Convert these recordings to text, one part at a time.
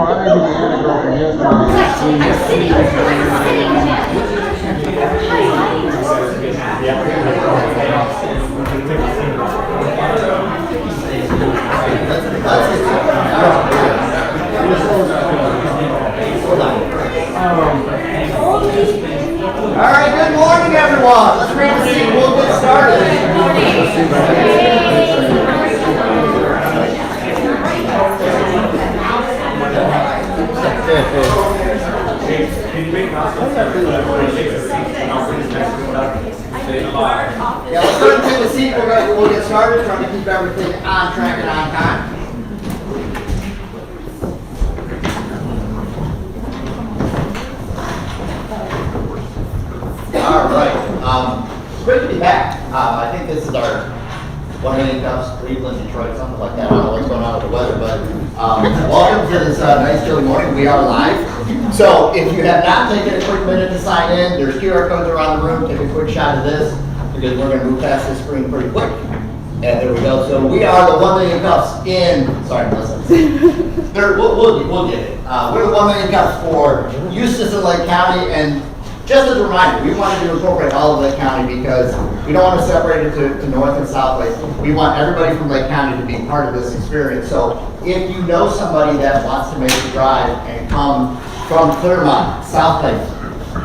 All right, good morning, everyone. Let's grab a seat. We'll get started. Yeah, let's go ahead and take a seat. We'll get started. Trying to keep everything on track and on time. All right. It's great to be back. I think this is our 1 million cups, Cleveland, Detroit, something like that. I don't know what's going on with the weather, but welcome to this nice chilly morning. We are live. So if you have not taken a quick minute to sign in, there's QR codes around the room. Take a quick shot of this because we're going to move past this screen pretty quick. And there we go. So we are the 1 million cups in. Sorry, Melissa. We'll get it. We're the 1 million cups for Eustis and Lake County, and just as a reminder, we wanted to incorporate all of Lake County because we don't want to separate it to North and South Lake. We want everybody from Lake County to be part of this experience. So if you know somebody that wants to make the drive and come from Claremont, South Lake,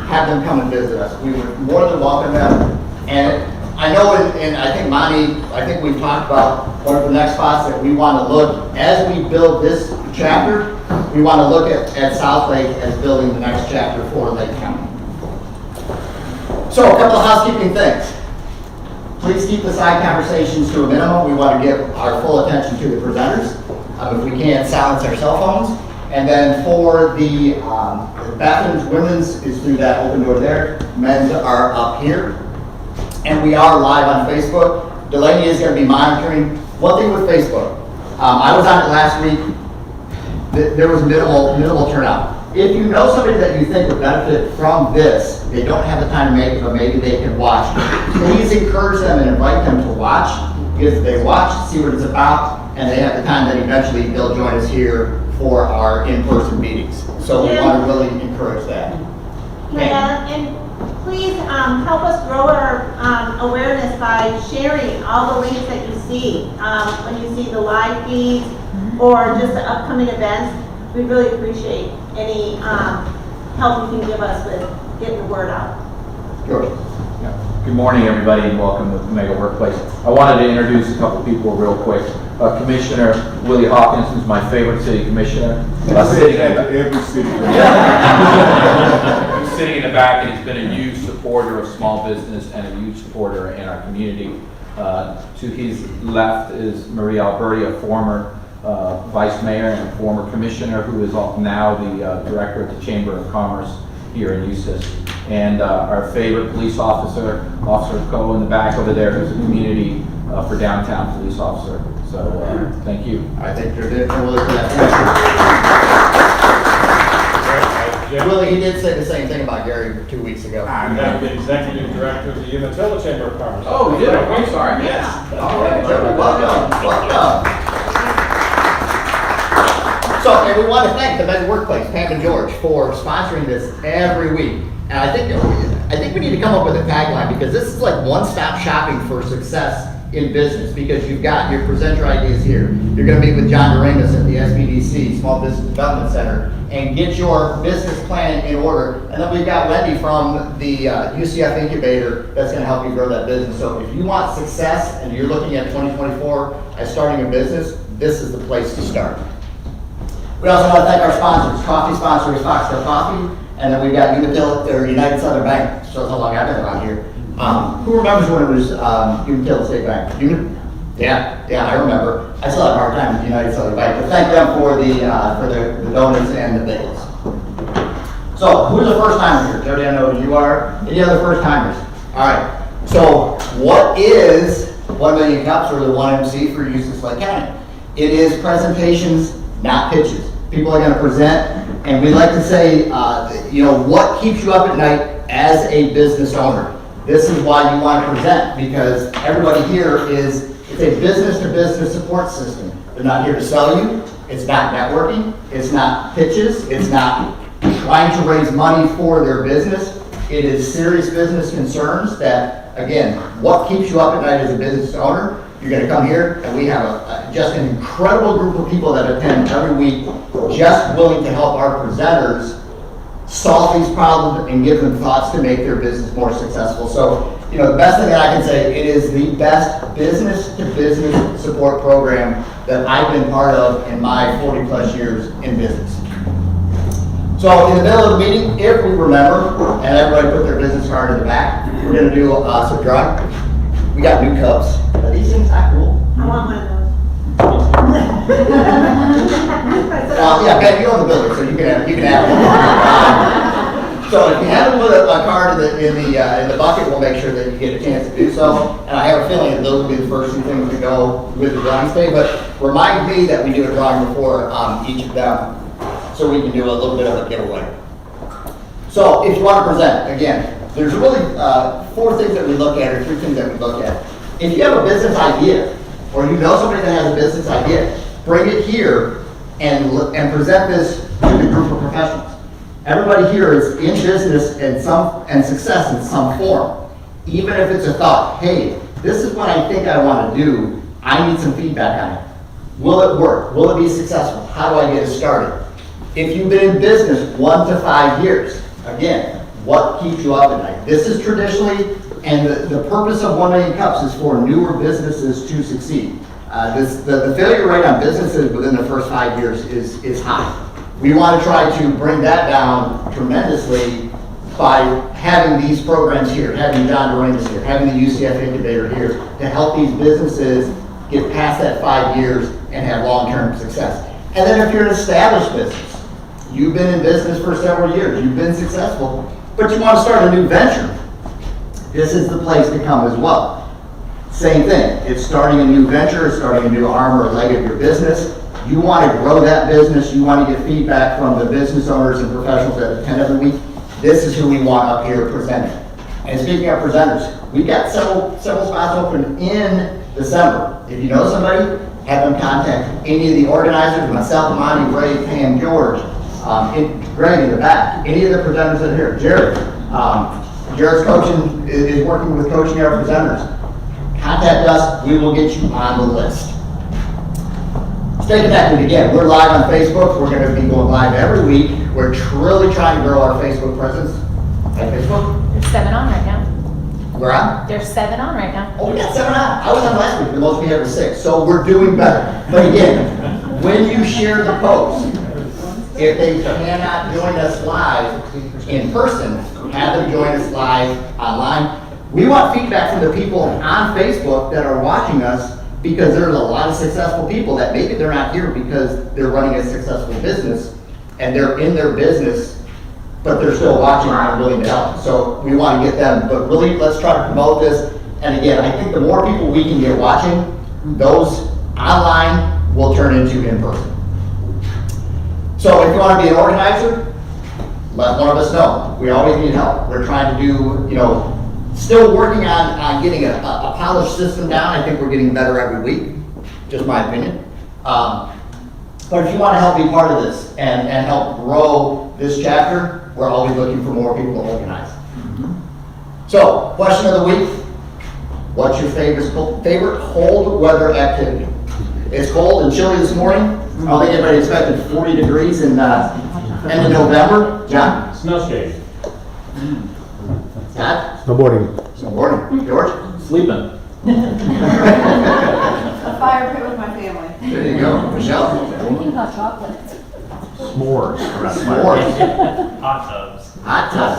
have them come and visit us. We would more than welcome them. And I know, and I think Monty, we've talked about one of the next spots that we want to look, as we build this chapter, we want to look at South Lake as building the next chapter for Lake County. So a couple of housekeeping things. Please keep the side conversations to a minimum. We want to give our full attention to the presenters. If we can, silence our cell phones. And then for the bathrooms, women's is through that open door there. Men's are up here. And we are live on Facebook. Delaney is going to be monitoring. One thing with Facebook, I was on it last week. There was minimal turnout. If you know somebody that you think would benefit from this, they don't have the time to make it, but maybe they can watch. Please encourage them and invite them to watch, because if they watch, see what it's about, and they have the time, then eventually they'll join us here for our in-person meetings. So we want to really encourage that. Yeah, and please help us grow our awareness by sharing all the links that you see. When you see the live feeds or just the upcoming events, we really appreciate any help you can give us with getting the word out. George. Yeah. Good morning, everybody, and welcome to Mega Workplace. I wanted to introduce a couple people real quick. Commissioner Willie Hawkins, who's my favorite city commissioner. Sitting in the back, and he's been a huge supporter of small business and a huge supporter in our community. To his left is Marie Alberti, a former vice mayor and a former commissioner who is now the director of the Chamber of Commerce here in Eustis. And our favorite police officer, Officer Coe in the back over there, who's a community for downtown police officer. So thank you. I think you're really for that. Willie, he did say the same thing about Gary 2 weeks ago. I'm the executive director of the Umatilla Chamber of Commerce. Oh, you did? I'm sorry. Yes. All right, welcome. So, and we want to thank the Mega Workplace, Pam and George, for sponsoring this every week. And I think we need to come up with a tagline, because this is like one-stop shopping for success in business, because you've got your presenter ideas here. You're going to meet with John Dorangus at the SBDC, Small Business Development Center, and get your business plan in order. And then we've got Wendy from the UCF Incubator that's going to help you grow that business. So if you want success and you're looking at 2024 as starting a business, this is the place to start. We also want to thank our sponsors. Coffee sponsor is Foxtail Coffee, and then we've got United Southern Bank. Shows how long I've been around here. Who remembers when it was Umatilla State Bank? Yeah, I remember. I still have a hard time with United Southern Bank, but thank them for the donuts and the bagels. So, who's the first timer here? Jody, I know who you are. Any other first timers? All right. So, what is 1 million cups, or the 1MC for Eustis Lake County? It is presentations, not pitches. People are going to present, and we like to say, what keeps you up at night as a business owner? This is why you want to present, because everybody here it's a business-to-business support system. They're not here to sell you. It's not networking, it's not pitches, it's not trying to raise money for their business. It is serious business concerns that, again, what keeps you up at night as a business owner? You're gonna come here and we have just an incredible group of people that attend every week, just willing to help our presenters solve these problems and give them thoughts to make their business more successful. So, the best thing that I can say, it is the best business-to-business support program that I've been part of in my 40 plus years in business. So in the middle of the meeting, if we remember, and everybody put their business card in the back, we're gonna do some drawing. We got new cups. Are these things not cool? I want one of those. Yeah, Ben, you own the building, so you can have one. So if you haven't put a card in the bucket, we'll make sure that you get a chance to do so. And I have a feeling that those will be the first two things to go with the drawing today. But remind me that we do a drawing before each of them, so we can do a little bit of a giveaway. So if you want to present, again, there's really 4 things that we look at, or 3 things that we look at. If you have a business idea, or you know somebody that has a business idea, bring it here and present this to the group of professionals. Everybody here is in business and success in some form. Even if it's a thought, hey, this is what I think I want to do, I need some feedback on it. Will it work? Will it be successful? How do I get it started? If you've been in business 1 to 5 years, again, what keeps you up at night? This is traditionally, and the purpose of 1 Million Cups is for newer businesses to succeed. The failure rate on businesses within the first 5 years is high. We want to try to bring that down tremendously by having these programs here, having John Dorangus here, having the UCF incubator here to help these businesses get past that 5 years and have long-term success. And then if you're an established business, you've been in business for several years, you've been successful, but you want to start a new venture, this is the place to come as well. Same thing, it's starting a new venture, starting a new arm or leg of your business. You want to grow that business, you want to get feedback from the business owners and professionals that attend every week. This is who we want up here presenting. And speaking of presenters, we've got several spots open in December. If you know somebody, have them contact any of the organizers, myself, Monty, Ray, Pam, George, Greg in the back, any of the presenters that are here. Jared, Jared's coaching, is working with coaching our presenters. Contact us, we will get you on the list. Stay connected again. We're live on Facebook. We're going to be going live every week. We're really trying to grow our Facebook presence. At Facebook? There's 7 on right now. We're on? There's 7 on right now. Oh, we got 7 on. I was on last week. The most we had was 6. So we're doing better. But again, when you share the post, if they cannot join us live in person, have them join us live online. We want feedback from the people on Facebook that are watching us, because there's a lot of successful people that maybe they're not here because they're running a successful business and they're in their business, but they're still watching and willing to help. So we want to get them, but really let's try to promote this. And again, I think the more people we can get watching, those online will turn into in person. So if you want to be an organizer, let one of us know. We always need help. We're trying to do, still working on getting a polished system down. I think we're getting better every week, just my opinion. But if you want to help be part of this and help grow this chapter, we're always looking for more people to organize. So, question of the week, what's your favorite cold weather activity? It's cold and chilly this morning. I don't think anybody expected 40 degrees in end of November. John? Snow skating. Scott? Snowboarding. George? Sleeping. A fire pit with my family. There you go. Michelle? Drinking hot chocolate. S'mores. S'mores. Hot tubs. Hot tub.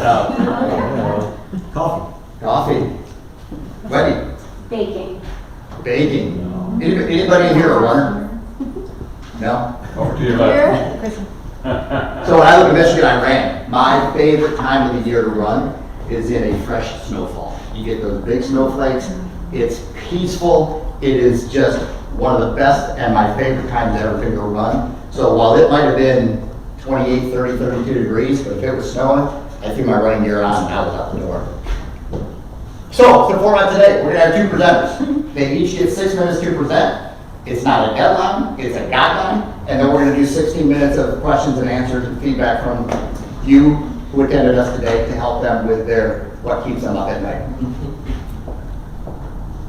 Coffee. Coffee. Wendy? Baking. Baking. Anybody in here a runner? No? Over to your left. So when I live in Michigan, I ran. My favorite time of the year to run is in a fresh snowfall. You get those big snowflakes. It's peaceful. It is just one of the best and my favorite times ever to go run. So while it might have been 28, 30, 32 degrees, but if it was snowing, I threw my running gear on and I was out the door. So the format today, we're going to have 2 presenters. They each get 6 minutes to present. It's not a deadline, it's a guideline. and then we're going to do 60 minutes of questions and answers and feedback from you who attended us today to help them with what keeps them up at night.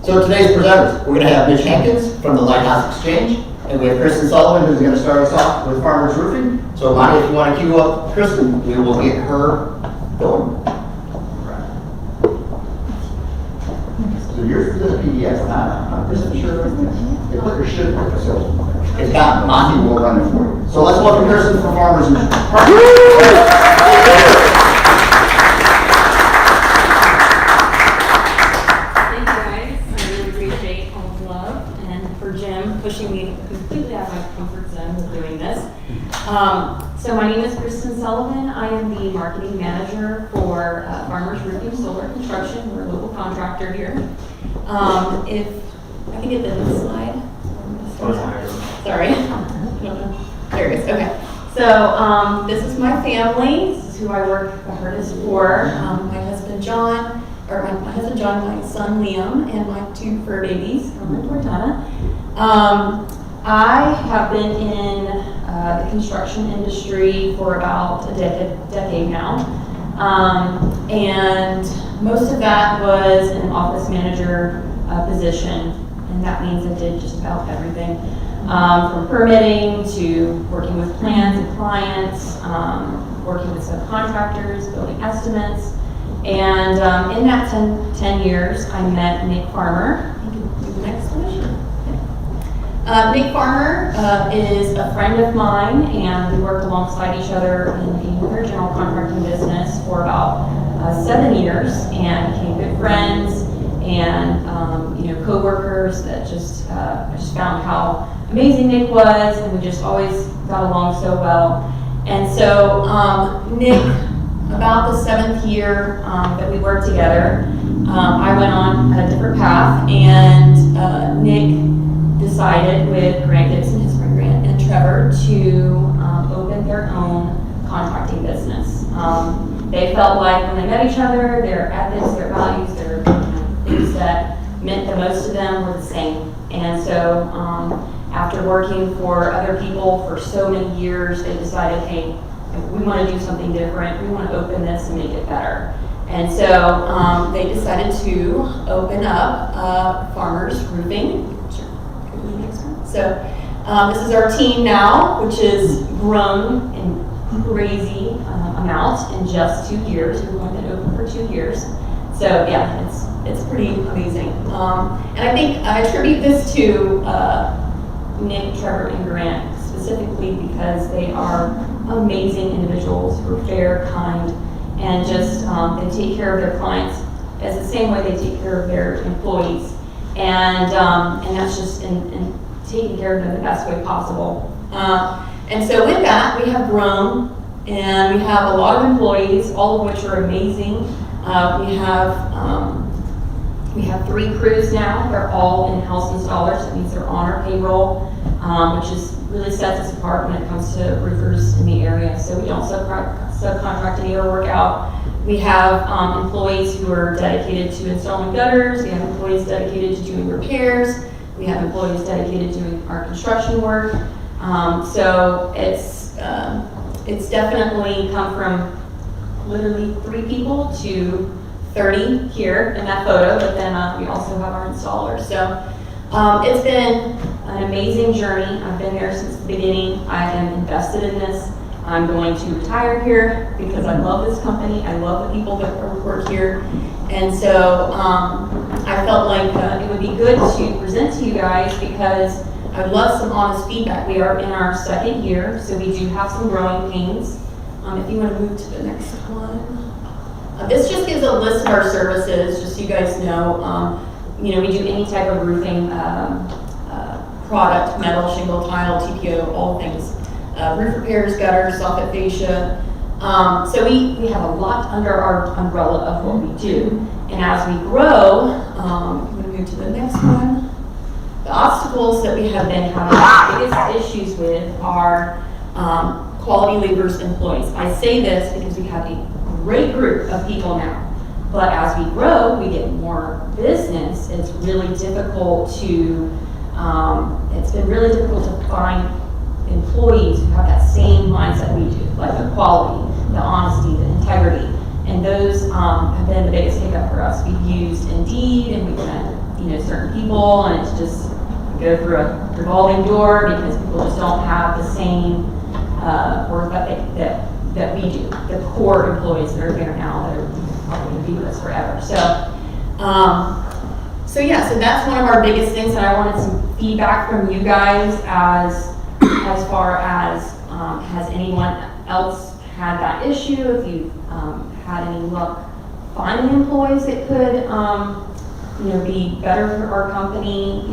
So today's presenters, we're going to have Mitch Hankins from the Lighthouse Exchange, and we have Kristen Sullivan who's going to start us off with Farmers Roofing. So Lonnie, if you want to cue up Kristen, we will get her going. So yours is a PDF, I'm just sure the clicker should work, so if not, Monty will run it for you. So let's welcome Kristen from Farmers Roofing. Pushing me completely out of my comfort zone with doing this. So my name is Kristen Sullivan. I am the marketing manager for Farmers Roofing Solar Construction. We're a local contractor here. If I can get the next slide. Sorry. There it is. Okay. So this is my family. This is who I work the hardest for. My husband John, my son Liam, and my two fur babies, Elmer and Cortana. I have been in the construction industry for about a decade now, and most of that was an office manager position, and that means I did just about everything, from permitting to working with plans and clients, working with subcontractors, building estimates, and in that 10 years I met Nick Farmer. You can do the next one. Nick Farmer is a friend of mine, and we worked alongside each other in the general contracting business for about 7 years, and became good friends and co-workers that I just found how amazing Nick was, and we just always got along so well. And so Nick, about the 7th year that we worked together, I went on a different path, and Nick decided with Grant Gibson, his friend Grant, and Trevor to open their own contracting business. They felt like when they met each other, their ethics, their values, their things that meant the most to them were the same. And so after working for other people for so many years, they decided, hey, we want to do something different. We want to open this and make it better. And so they decided to open up Farmers Roofing. So this is our team now, which has grown in crazy amount in just 2 years. We've only been open for 2 years. So yeah, it's pretty amazing. And I think I attribute this to Nick, Trevor, and Grant specifically because they are amazing individuals who are fair, kind, and just they take care of their clients as the same way they take care of their employees. And that's just in taking care of them the best way possible. And so with that, we have grown, and we have a lot of employees, all of which are amazing. We have 3 crews now. They're all in-house installers. That means they're on our payroll, which really sets us apart when it comes to roofers in the area. So we don't subcontract any of our work out. We have employees who are dedicated to installing gutters. We have employees dedicated to doing repairs. We have employees dedicated to doing our construction work. So it's definitely come from literally 3 people to 30 here in that photo, but then we also have our installers. So it's been an amazing journey. I've been there since the beginning. I am invested in this. I'm going to retire here because I love this company. I love the people that work here. And so I felt like it would be good to present to you guys because I would love some honest feedback. We are in our 2nd year, so we do have some growing pains. If you want to move to the next one. This just gives a list of our services, just so you guys know. We do any type of roofing product, metal, shingle, tile, TPO, all things. Roof repairs, gutters, soffit fascia. So we have a lot under our umbrella of what we do. And as we grow, I'm going to move to the next one. The obstacles that we have been having the biggest issues with are quality laborers employees. I say this because we have a great group of people now. But as we grow, we get more business. It's been really difficult to find employees who have that same mindset we do, like the quality, the honesty, the integrity. And those have been the biggest hiccup for us. We've used Indeed and we've met, certain people, and it's just go through a revolving door because people just don't have the same work ethic that we do. The core employees that are here now that are probably going to be with us forever. So that's one of our biggest things, and I wanted some feedback from you guys as far as has anyone else had that issue? If you've had any luck finding employees that could be better for our company.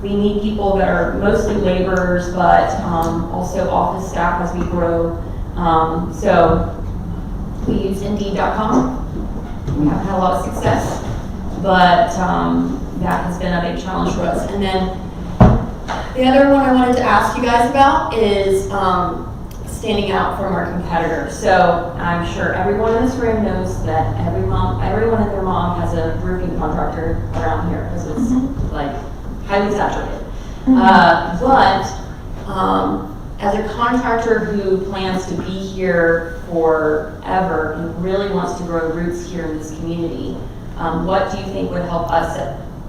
We need people that are mostly laborers, but also office staff as we grow. So we use Indeed.com. We haven't had a lot of success, but that has been a big challenge for us. And then the other one I wanted to ask you guys about is standing out from our competitors. So I'm sure everyone in this room knows that everyone and their mom has a roofing contractor around here because it's like highly saturated. But as a contractor who plans to be here forever and really wants to grow roots here in this community, what do you think would help us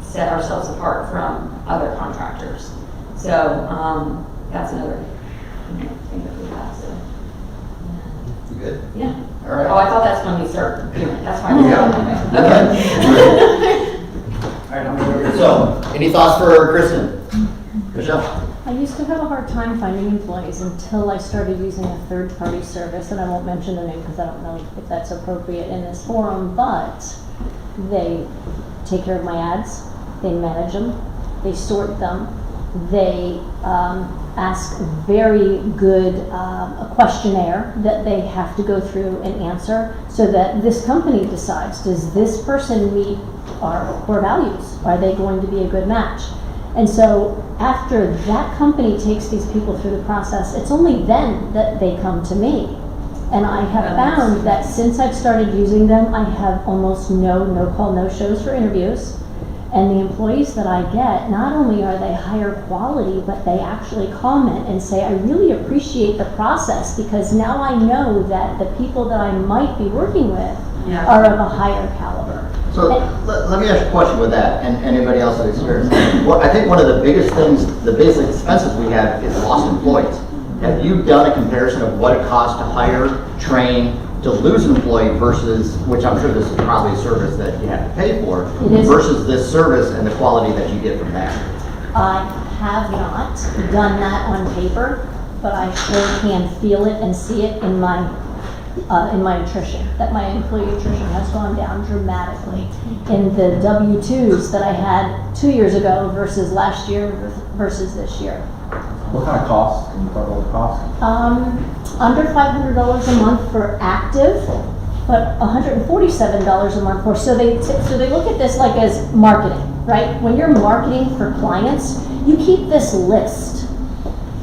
set ourselves apart from other contractors? So that's another thing that we have. So. You good? Yeah. All right. Oh, I thought that's when we start doing it. That's why. Okay. So, any thoughts for Kristen? Michelle? I used to have a hard time finding employees until I started using a third-party service, and I won't mention the name because I don't know if that's appropriate in this forum, but they take care of my ads, they manage them, they sort them, they ask very good a questionnaire that they have to go through and answer so that this company decides, does this person meet our core values? Are they going to be a good match? And so after that company takes these people through the process, it's only then that they come to me. And I have found that since I've started using them, I have almost no call, no shows for interviews. And the employees that I get, not only are they higher quality, but they actually comment and say, I really appreciate the process because now I know that the people that I might be working with are of a higher caliber. So let me ask you a question with that, and anybody else that experienced. Well, I think one of the biggest things, the biggest expenses we have is lost employees. Have you done a comparison of what it costs to hire, train, to lose an employee versus, which I'm sure this is probably a service that you have to pay for, versus this service and the quality that you get from that? I have not done that on paper, but I sure can feel it and see it in my attrition, that my employee attrition has gone down dramatically in the W-2s that I had 2 years ago versus last year versus this year. What kind of costs? Can you talk about the cost? Under $500 a month for active, but $147 a month for, so they look at this like as marketing, right? When you're marketing for clients, you keep this list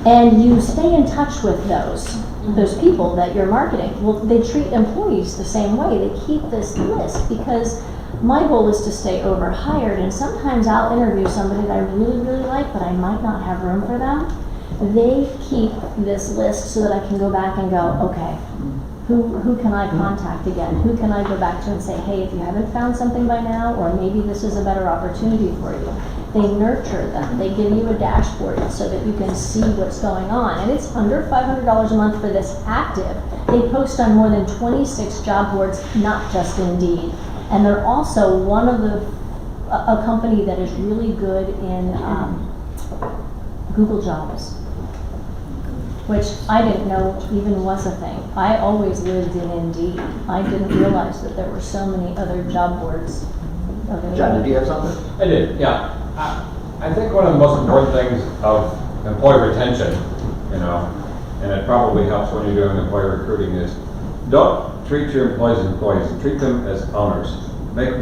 and you stay in touch with those people that you're marketing. Well, they treat employees the same way. They keep this list because my goal is to stay overhired, and sometimes I'll interview somebody that I really, really like, but I might not have room for them. They keep this list so that I can go back and go, okay, who can I contact again? Who can I go back to and say, hey, if you haven't found something by now, or maybe this is a better opportunity for you. They nurture them. They give you a dashboard so that you can see what's going on. And it's under $500 a month for this active. They post on more than 26 job boards, not just Indeed. And they're also one of a company that is really good in Google Jobs, which I didn't know even was a thing. I always lived in Indeed. I didn't realize that there were so many other job boards available. John, did you have something? I did, yeah. I think one of the most important things of employee retention, and it probably helps when you're doing employee recruiting, is don't treat your employees as employees, treat them as owners.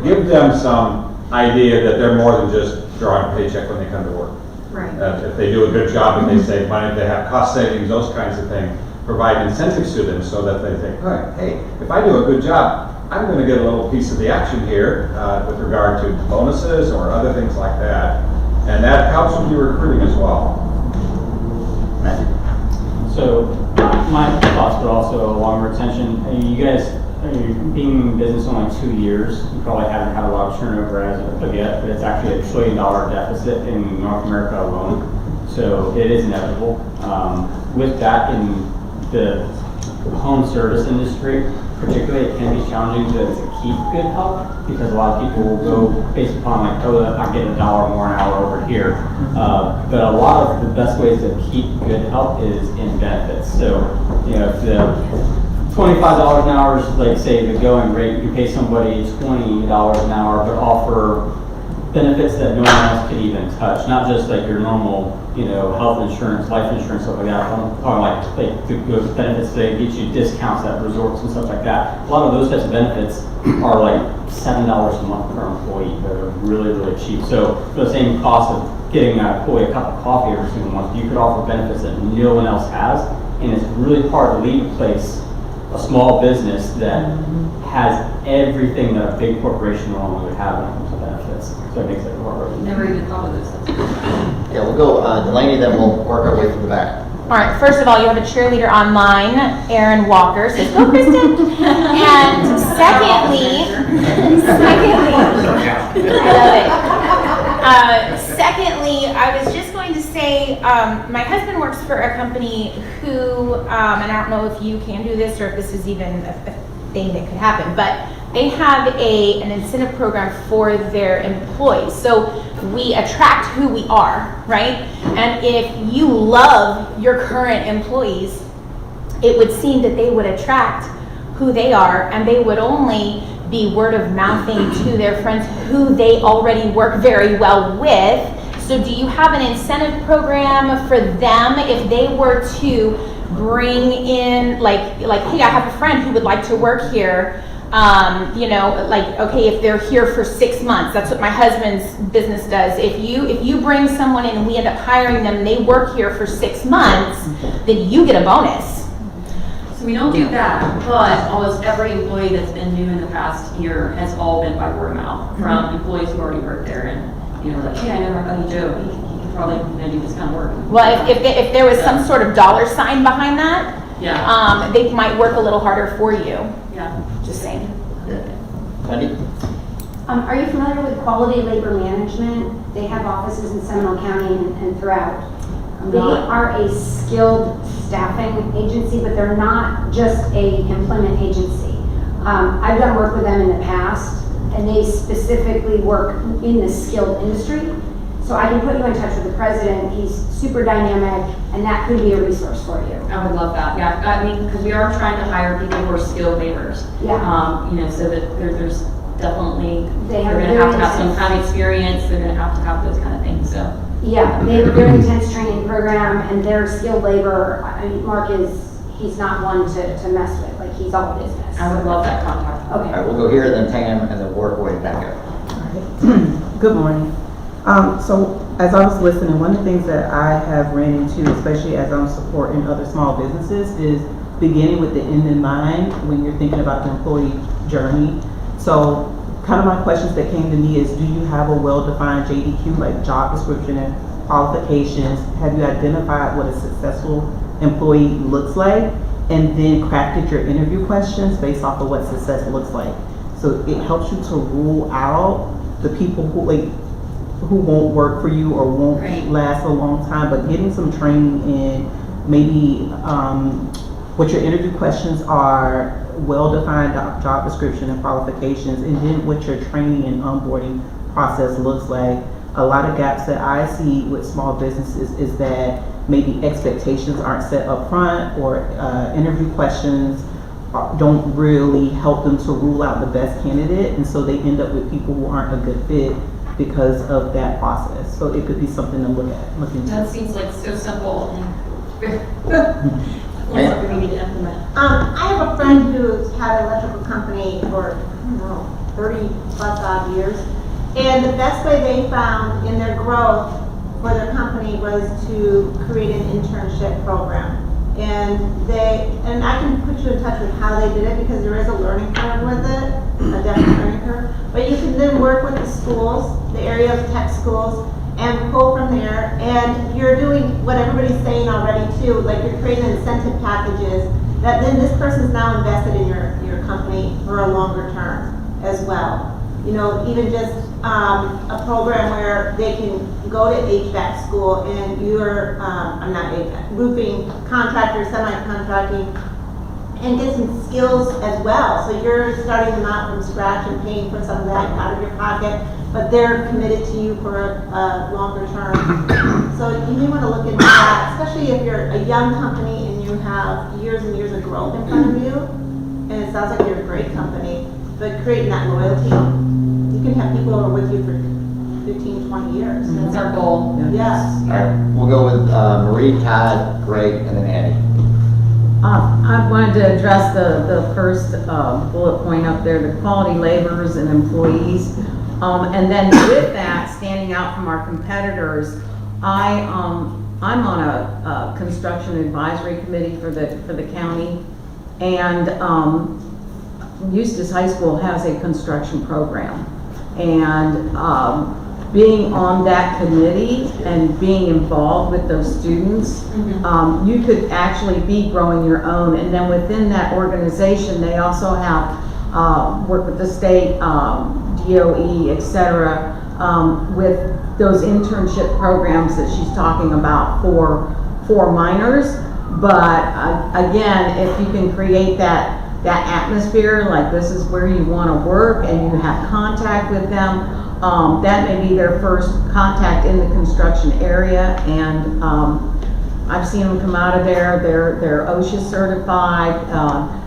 Give them some idea that they're more than just drawing a paycheck when they come to work. Right. If they do a good job and they save money, they have cost savings, those kinds of things, provide incentives to them so that they think, all right, hey, if I do a good job, I'm going to get a little piece of the action here with regard to bonuses or other things like that. And that helps with your recruiting as well. Matthew? So my thoughts, but also along retention. You guys, being in business only 2 years, you probably haven't had a lot of turnover as of yet, but it's actually $1 trillion deficit in North America alone. So it is inevitable. With that, in the home service industry, particularly, it can be challenging to keep good help because a lot of people will go based upon like, oh, I get $1 more an hour over here. But a lot of the best ways to keep good help is in benefits. So, you know, if the $25 an hour is like say the going rate, you pay somebody $20 an hour, but offer benefits that no one else could even touch, not just like your normal, you know, health insurance, life insurance, stuff like that. I'm talking like the good benefits that get you discounts at resorts and stuff like that. A lot of those types of benefits are like $7 a month per employee. They're really, really cheap. So for the same cost of getting an employee a cup of coffee every single month, you could offer benefits that no one else has. And it's really hard to leave a place, a small business that has everything that a big corporation normally would have when it comes to benefits. So it makes it hard. Never even thought of this. Yeah, we'll go Delaney, then we'll work our way from the back. All right, first of all, you have a cheerleader online, Erin Walker, says, go Kristen. And secondly, I love it. Secondly, I was just going to say, my husband works for a company who, and I don't know if you can do this or if this is even a thing that could happen, but they have an incentive program for their employees. So we attract who we are, right? And if you love your current employees, it would seem that they would attract who they are, and they would only be word of mouthing to their friends who they already work very well with. So do you have an incentive program for them if they were to bring in like, hey, I have a friend who would like to work here, you know, like, okay, if they're here for 6 months, that's what my husband's business does. If you bring someone in and we end up hiring them and they work here for 6 months, then you get a bonus. So we don't do that, but almost every employee that's been new in the past year has all been by word of mouth from employees who already work there. And, you know, like, hey, I know my buddy Joe, he could probably do this kind of work. Well, if there was some sort of dollar sign behind that, yeah, they might work a little harder for you. yeah. Just saying. Wendy? Are you familiar with Quality Labor Management? They have offices in Seminole County and throughout. They are a skilled staffing agency, but they're not just a employment agency. I've done work with them in the past, and they specifically work in the skilled industry. So I can put you in touch with the president. He's super dynamic, and that could be a resource for you. I would love that. Yeah, I mean, because we are trying to hire people who are skilled laborers. Yeah. You know, so that there's definitely, They're going to have some kind of experience. They're going to have those kind of things. So. Yeah, they have a very intense training program, and their skilled labor, I mean, Mark he's not one to mess with. Like, he's all business. I would love that contact. Okay. All right, we'll go here, then Tam, and then work our way back up. Good morning. So as I was listening, one of the things that I have ran into, especially as I'm supporting other small businesses, is beginning with the end in mind when you're thinking about the employee journey. So kind of my questions that came to me is, do you have a well-defined JDQ, like job description and qualifications? Have you identified what a successful employee looks like? And then crafted your interview questions based off of what success looks like. So it helps you to rule out the people who won't work for you or won't last a long time, but getting some training in maybe what your interview questions are, well-defined job description and qualifications, and then what your training and onboarding process looks like. A lot of gaps that I see with small businesses is that maybe expectations aren't set up front, or interview questions don't really help them to rule out the best candidate, and so they end up with people who aren't a good fit because of that process. So it could be something to look into. That seems like so simple and something we need to implement. I have a friend who's had an electrical company for, I don't know, 30 plus odd years. And the best way they found in their growth for their company was to create an internship program. And I can put you in touch with how they did it, because there is a learning curve with it, a definite learning curve. But you can then work with the schools, the area of tech schools, and pull from there. And you're doing what everybody's saying already too, like you're creating incentive packages that then this person's now invested in your company for a longer term as well. You know, even just a program where they can go to HVAC school and you're, I'm not HVAC, roofing contractor, semi-contracting, and get some skills as well. So you're starting them out from scratch and paying for some of that out of your pocket, but they're committed to you for a longer term. So you may want to look into that, especially if you're a young company and you have years and years of growth in front of you. And it sounds like you're a great company, but creating that loyalty, you can have people who are with you for 15, 20 years. That's our goal. Yes. All right, we'll go with Marie, Todd, Greg, and then Annie. I wanted to address the first bullet point up there, the quality laborers and employees. And then with that, standing out from our competitors, I'm on a construction advisory committee for the county, and Eustis High School has a construction program. And being on that committee and being involved with those students, you could actually be growing your own. And then within that organization, they also have work with the state, DOE, etc., with those internship programs that she's talking about for minors. But again, if you can create that atmosphere, like this is where you want to work and you have contact with them, that may be their first contact in the construction area. And I've seen them come out of there, they're OSHA certified,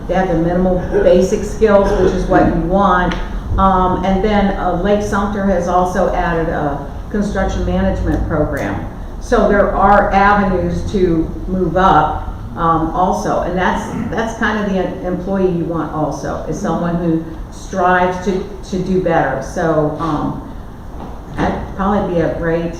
they have the minimal basic skills, which is what you want. And then Lake Sumter has also added a construction management program. So there are avenues to move up also, and that's kind of the employee you want also, is someone who strives to do better. So that'd probably be a great.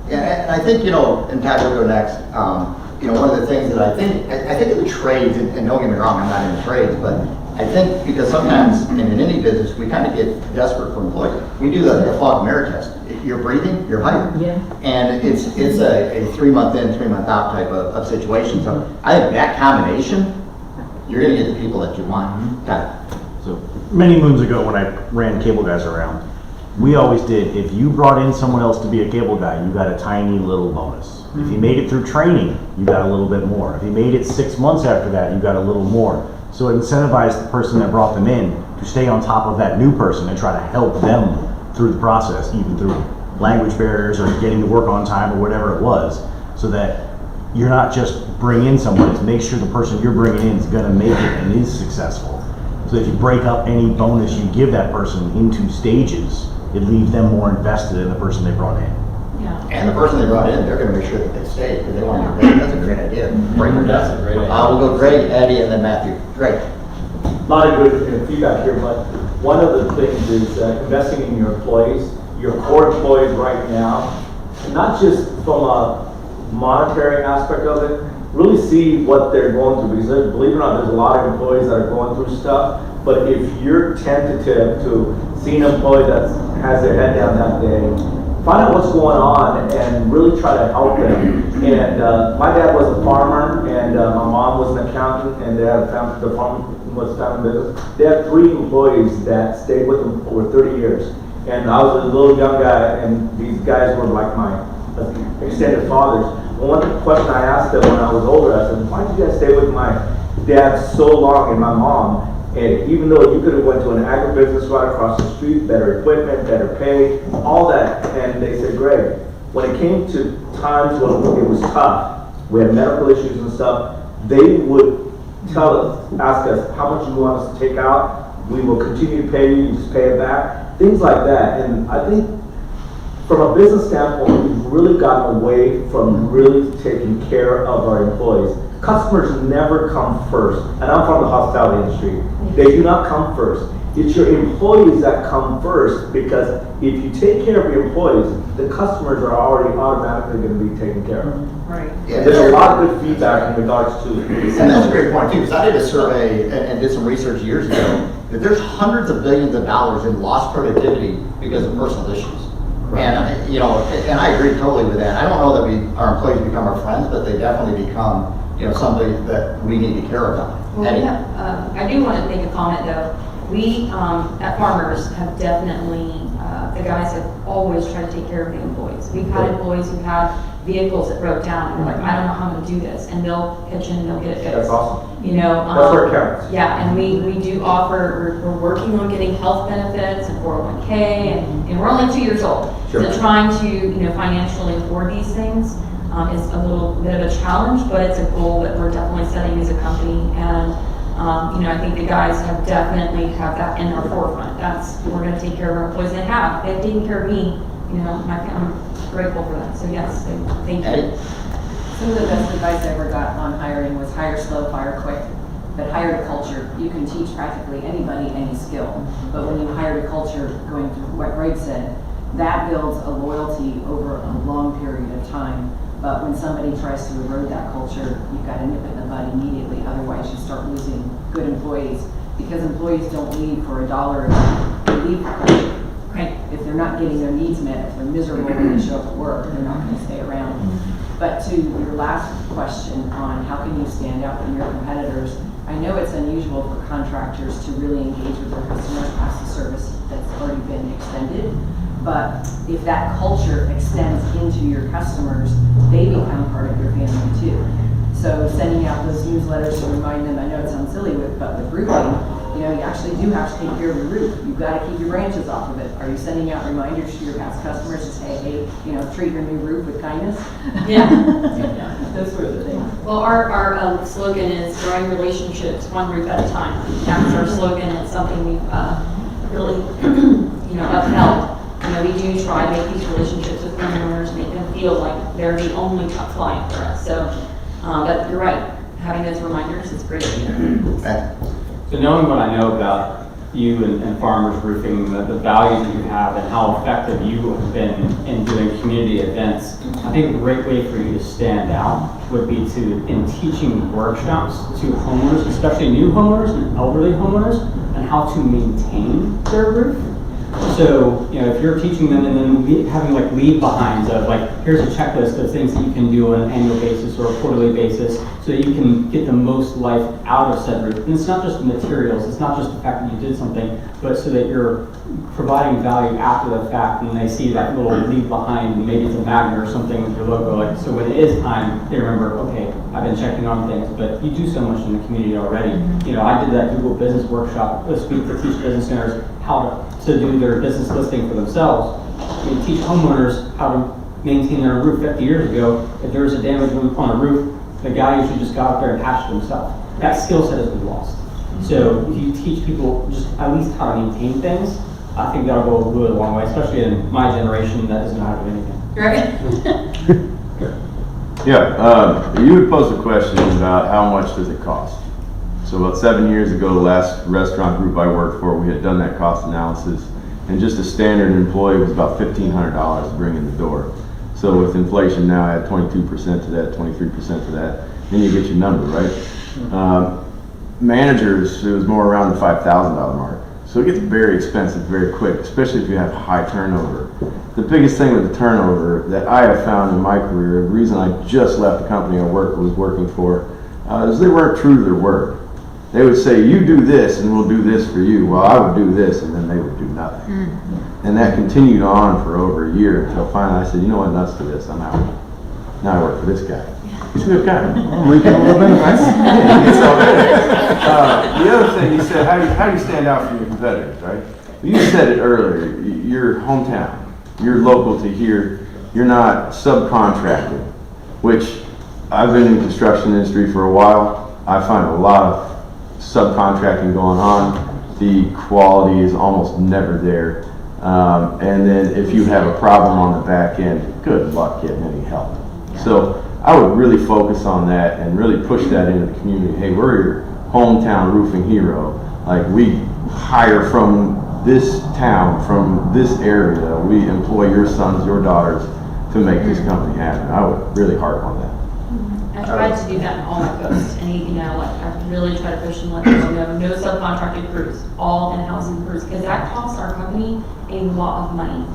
Yeah, and I think, and Pat will go next, one of the things that I think in the trades, and don't get me wrong, I'm not in the trades, but I think because sometimes in any business, we kind of get desperate for employees. We do the fog mirror test. You're breathing, you're hired. Yeah. And it's a 3-month in, 3-month out type of situation. So I think that combination, you're going to get the people that you want. So many moons ago when I ran cable guys around, we always did, if you brought in someone else to be a cable guy, you got a tiny little bonus. If you made it through training, you got a little bit more. If you made it 6 months after that, you got a little more. So it incentivized the person that brought them in to stay on top of that new person and try to help them through the process, even through language barriers or getting to work on time or whatever it was, so that you're not just bring in someone, it's make sure the person you're bringing in is going to make it and is successful. So if you break up any bonus you give that person into stages, it leaves them more invested in the person they brought in. Yeah. And the person they brought in, they're going to make sure that they stay because they want to. That's a great idea. That's a great idea. We'll go Greg, Eddie, and then Matthew. Greg. A lot of good feedback here, but one of the things is investing in your employees, your core employees right now, and not just from a monetary aspect of it, really see what they're going through. Because believe it or not, there's a lot of employees that are going through stuff, but if you're tentative to see an employee that has their head down that day, find out what's going on and really try to help them. And my dad was a farmer, and my mom was an accountant, and they had the farm was family business. They had 3 employees that stayed with them over 30 years. And I was a little young guy, and these guys were like my extended fathers. One question I asked them when I was older, I said, why did you guys stay with my dad so long and my mom? And even though you could have went to an agribusiness right across the street, better equipment, better pay, all that. And they said, Greg, when it came to times when it was tough, we had medical issues and stuff, they would ask us how much you want us to take out. We will continue to pay you, you just pay it back. Things like that. And I think from a business standpoint, we've really gotten away from really taking care of our employees. Customers never come first. And I'm from the hospitality industry. They do not come first. It's your employees that come first, because if you take care of your employees, the customers are already automatically going to be taken care of. Right. Yeah, There's a lot of good feedback in regards to it. And that's a great point too, because I did a survey and did some research years ago that there's hundreds of billions of dollars in lost productivity because of personal issues. And, you know, and I agree totally with that. I don't know that our employees become our friends, but they definitely become, you know, somebody that we need to care about. Well, we have, I do want to make a comment though. We, at Farmers, have definitely, the guys have always tried to take care of the employees. We've had employees who had vehicles that broke down, and they're like, I don't know how I'm gonna do this, and they'll pitch in and they'll get it fixed. That's awesome. You know? That's where it counts. Yeah, and we do offer, we're working on getting health benefits and 401k, and we're only 2 years old. Sure. So trying to, you know, financially afford these things is a little bit of a challenge, but it's a goal that we're definitely setting as a company. And, you know, I think the guys have definitely have that in our forefront. We're gonna take care of our employees, and they've taken care of me, you know, I'm grateful for that. So yes, thank you. Some of the best advice I ever got on hiring was hire slow, fire quick. But hire to culture. You can teach practically anybody any skill. But when you hire to culture, going to what Greg said, that builds a loyalty over a long period of time. But when somebody tries to erode that culture, you've got to nip it in the bud immediately. Otherwise, you start losing good employees. Because employees don't leave for $1 a month. They leave for culture. Right? If they're not getting their needs met, if they're miserable when they show up at work, they're not going to stay around. But to your last question on how can you stand out from your competitors, I know it's unusual for contractors to really engage with their customers past the service that's already been extended. But if that culture extends into your customers, they become part of your family too. So sending out those newsletters to remind them, I know it sounds silly, but with roofing, you know, you actually do have to take care of your roof. You've got to keep your branches off of it. Are you sending out reminders to your past customers to say, hey, you know, treat your new roof with kindness? Yeah. Those sorts of things. Well, our slogan is growing relationships one roof at a time. That's our slogan. It's something we've really, you know, upheld. You know, we do try to make these relationships with homeowners, make them feel like they're the only client for us. So, but you're right. Having those reminders is great. So knowing what I know about you and Farmers Roofing, the values that you have and how effective you have been in doing community events, I think a great way for you to stand out would be in teaching workshops to homeowners, especially new homeowners and elderly homeowners, on how to maintain their roof. So, you know, if you're teaching them and then having like leave behinds of like, here's a checklist of things that you can do on an annual basis or a quarterly basis so that you can get the most life out of said roof. And it's not just the materials, it's not just the fact that you did something, but so that you're providing value after the fact and they see that little leave behind, and maybe it's a magnet or something with your logo. Like, so when it is time, they remember, okay, I've been checking on things, but you do so much in the community already. You know, I did that Google Business Workshop this week to teach business owners how to do their business listing for themselves. We teach homeowners how to maintain their roof. 50 years ago, if there was a damage on a roof, the guy usually just got up there and patched it himself. That skill set has been lost. So if you teach people just at least how to maintain things, I think that'll go a really long way, especially in my generation that doesn't know how to do anything. Right? Yeah, you would pose a question about how much does it cost. So about 7 years ago, the last restaurant group I worked for, we had done that cost analysis, and just a standard employee was about $1,500 to bring in the door. So with inflation now, add 22% to that, 23% to that, then you get your number, right? Managers, it was more around the $5,000 mark. So it gets very expensive very quick, especially if you have high turnover. The biggest thing with the turnover that I have found in my career, the reason I just left the company I was working for, is they weren't true to their word. They would say, you do this and we'll do this for you. Well, I would do this, and then they would do nothing. And that continued on for over a year until finally I said, you know what, nuts to this, I'm out. Now I work for this guy. He's a good guy. We get a little benefits. The other thing, you said, how do you stand out from your competitors, right? You said it earlier, your hometown, you're local to here, you're not subcontracted, which I've been in the construction industry for a while. I find a lot of subcontracting going on. The quality is almost never there. And then if you have a problem on the back end, good luck getting any help. So I would really focus on that and really push that into the community. Hey, we're your hometown roofing hero. Like, we hire from this town, from this area. We employ your sons, your daughters to make this company happen. I would really harp on that. I tried to do that in all my posts, and you know, like I really try to push and let people know no subcontracted crews, all in-house crews, because that costs our company a lot of money.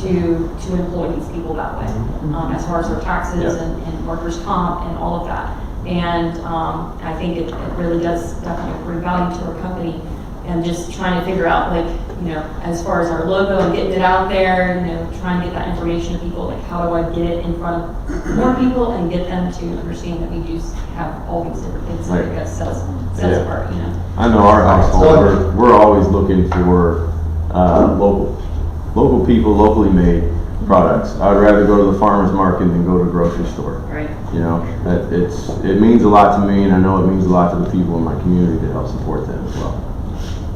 to employ these people that way, as far as their taxes and workers' comp and all of that. And I think it really does definitely bring value to our company, and just trying to figure out, like, you know, as far as our logo and getting it out there, you know, trying to get that information to people, like how do I get it in front of more people and get them to understand that we do have all these different things that I guess sets apart, you know. I know our household, we're always looking for local people, locally made products. I would rather go to the farmer's market than go to the grocery store. Right. You know, it means a lot to me, and I know it means a lot to the people in my community to help support them as well.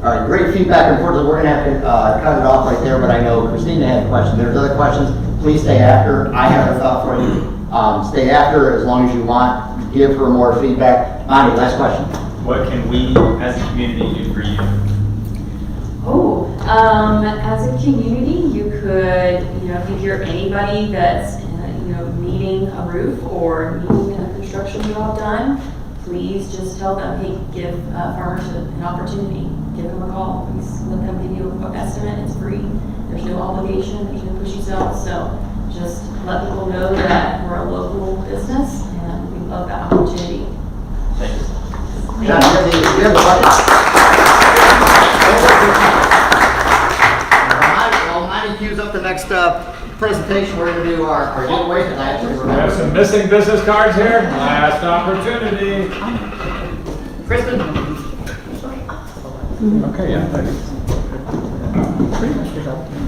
All right, great feedback. Unfortunately, we're going to have to cut it off right there, but I know Christina had a question. There's other questions. Please stay after. I have a thought for you. Stay after as long as you want. Give her more feedback. Monty, last question. What can we as a community do for you? Oh, as a community, you could, you know, if you hear anybody that's, you know, needing a roof or needing a construction job done, please just tell them, hey, give farmers an opportunity. Give them a call. Please let them give you an estimate. It's free. There's no obligation. There's no pushy sell. So just let people know that we're a local business and we love that opportunity. Thanks. John, you have a question? Well, Monty cues up the next presentation. We're going to do our giveaway tonight. We have some missing business cards here. Last opportunity. Kristen? Okay, yeah, thanks.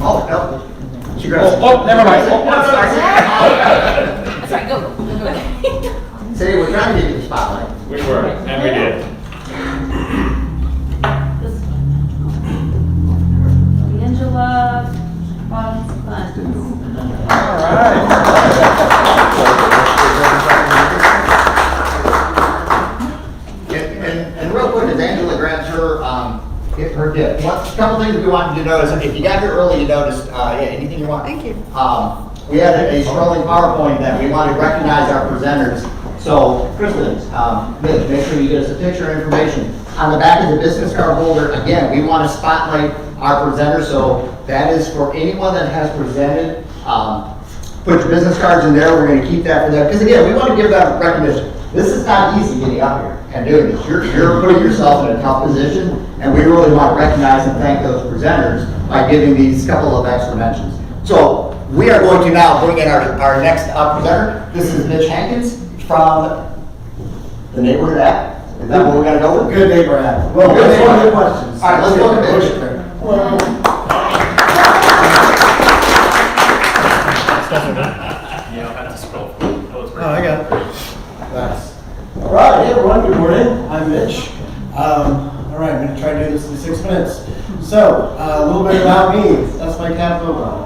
Oh, no. She grabs. Oh, never mind. Sorry, go. Say, we're trying to give you the spotlight. We were, and we did. Angela, Buns. All right. And real quick, as Angela grabs her gift, a couple things we wanted you to notice. If you got here early, you noticed anything you want. Thank you. We had a scrolling PowerPoint that we wanted to recognize our presenters. So, Kristen, Mitch, make sure you get us a picture and information. On the back of the business card holder, again, we want to spotlight our presenters. So that is for anyone that has presented. Put your business cards in there. We're going to keep that for them. Because again, we want to give them recognition. This is not easy getting up here and doing this. You're putting yourself in a tough position, and we really want to recognize and thank those presenters by giving these couple of extra mentions. So we are going to now bring in our next presenter. This is Mitch Hankins from the Neighborhood Act. Is that what we're going to go with? Good Neighbor Act. Well, let's go to the questions. All right, let's go to Mitch. You don't have to scroll. Oh, I got it. Nice. All right, hey everyone, good morning. I'm Mitch. All right, I'm going to try to do this in 6 minutes. So, a little bit about me. That's my cat Boba.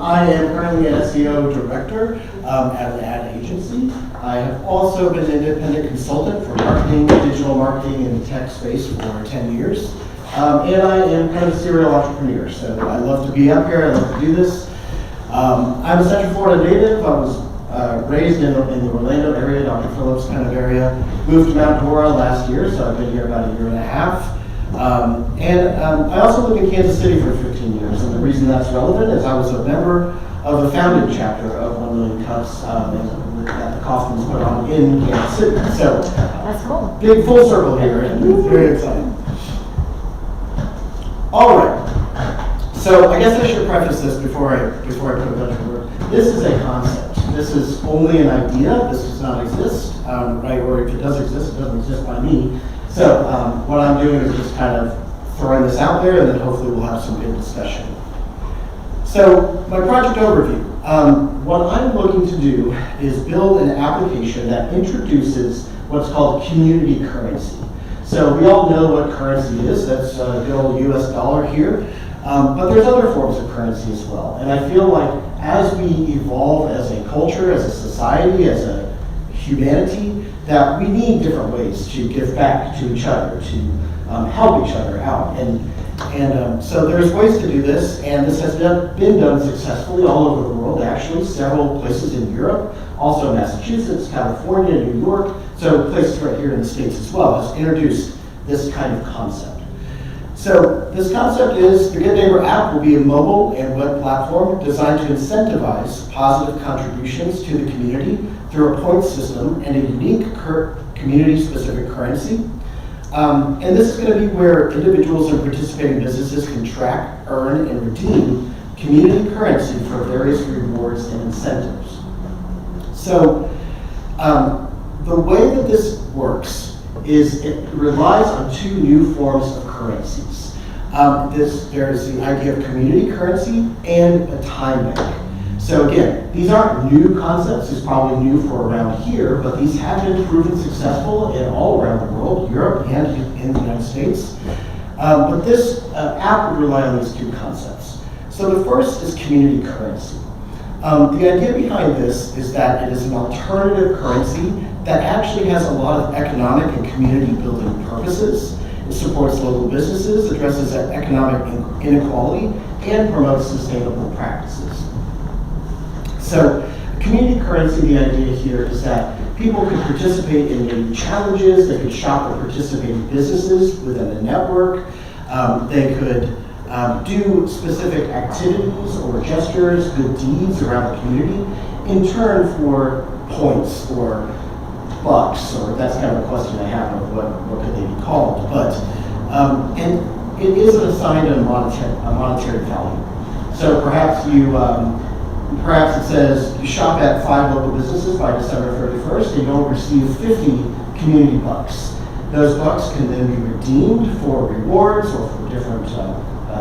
I am currently an SEO director at an ad agency. I have also been an independent consultant for marketing, digital marketing, and the tech space for 10 years. And I am kind of a serial entrepreneur, so I love to be up here. I love to do this. I'm a Central Florida native. I was raised in the Orlando area, Dr. Phillips kind of area. Moved to Mount Dora last year, so I've been here about a year and a half. I also lived in Kansas City for 15 years, and the reason that's relevant is I was a member of the founding chapter of 1 Million Cups that the Kaufmans put on in Kansas City. So That's cool. big full circle here, and it's very exciting. All right. So I guess I should preface this before I put a bunch of work. This is a concept. This is only an idea. This does not exist, right? Or if it does exist, it doesn't exist by me. So what I'm doing is just kind of throwing this out there, and then hopefully we'll have some good discussion. So my project overview. What I'm looking to do is build an application that introduces what's called community currency. So we all know what currency is. That's the old US dollar here. But there's other forms of currency as well. And I feel like as we evolve as a culture, as a society, as a humanity, that we need different ways to give back to each other, to help each other out. And so there's ways to do this, and this has been done successfully all over the world, actually, several places in Europe, also Massachusetts, California, New York, so places right here in the States as well has introduced this kind of concept. So this concept is the Good Neighbor app will be a mobile and web platform designed to incentivize positive contributions to the community through a point system and a unique community-specific currency. And this is going to be where individuals and participating businesses can track, earn, and redeem community currency for various rewards and incentives. So the way that this works is it relies on two new forms of currencies. There's the idea of community currency and a time bank. So again, these aren't new concepts. It's probably new for around here, but these have been proven successful in all around the world, Europe and in the United States. But this app would rely on these two concepts. So the first is community currency. The idea behind this is that it is an alternative currency that actually has a lot of economic and community building purposes. It supports local businesses, addresses economic inequality, and promotes sustainable practices. So community currency, the idea here is that people could participate in maybe challenges, they could shop or participate in businesses within the network, they could do specific activities or gestures, good deeds around the community, in turn for points or bucks, or that's kind of a question I have of what could they be called. But and it is assigned a monetary value. So perhaps perhaps it says you shop at 5 local businesses by December 31st, and you'll receive 50 community bucks. Those bucks can then be redeemed for rewards or for different